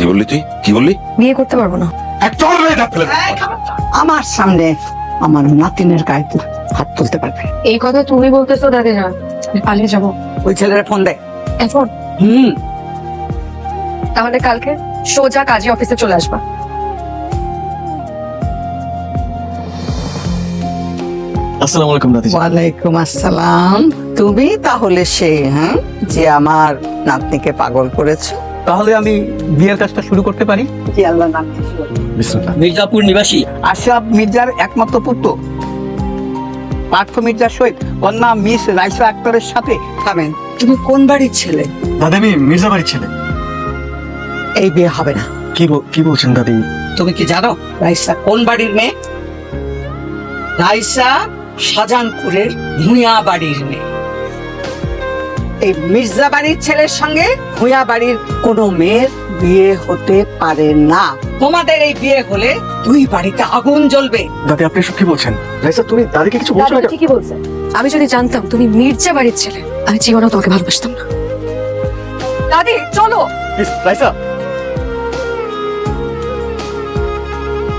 কি বললি তুই? কি বললি? বিয়ে করতে পারবো না। আমার সামনে আমার নাতিনের গায়ে তুই হাত তুলতে পারবে? এই কথা তুমি বলতেছো দাদি না, পালিয়ে যাবো ওই ছেলের ফোন দে। এখন। তাহলে কালকে সোজা কাজী অফিসে চলে আসবা। আসসালামু আলাইকুম দাদি। ওয়ালাইকুম আসসালাম। তুমি তাহলে সে যে আমার নাতনিকে পাগল করেছো? তাহলে আমি বিয়ের কাজটা শুরু করতে পারি? জি আল্লাহ নাম। বিসমিল্লাহ। মির্জাপুর নিবাসী আশরাফ মির্জার একমাত্র পুত্র পার্থ মির্জার সহিত কন্যা মিস রাইসা আক্তারের সাথে থামেন। তুমি কোন বাড়ির ছেলে? দাদি আমি মির্জা বাড়ির ছেলে। এই বিয়ে হবে না। কি বলছেন দাদি? তুমি কি জানো রাইসা কোন বাড়ির মেয়ে? রাইসা শাহজাহানপুরের ভূঁইয়া বাড়ির মেয়ে। এই মির্জা বাড়ির ছেলের সঙ্গে ভূঁইয়া বাড়ির কোনো মেয়ের বিয়ে হতে পারে না। তোমাদের এই বিয়ে হলে দুই বাড়িতে আগুন জ্বলবে। দাদি আপনি এসব কি বলছেন? রাইসা তুমি দাদিকে কিছু বলছো দাদি না? ঠিকই বলছে। আমি যদি জানতাম তুমি মির্জা বাড়ির ছেলে, আমি জীবনেও তোমাকে ভালোবাসতাম না। দাদি চলো। রাইসা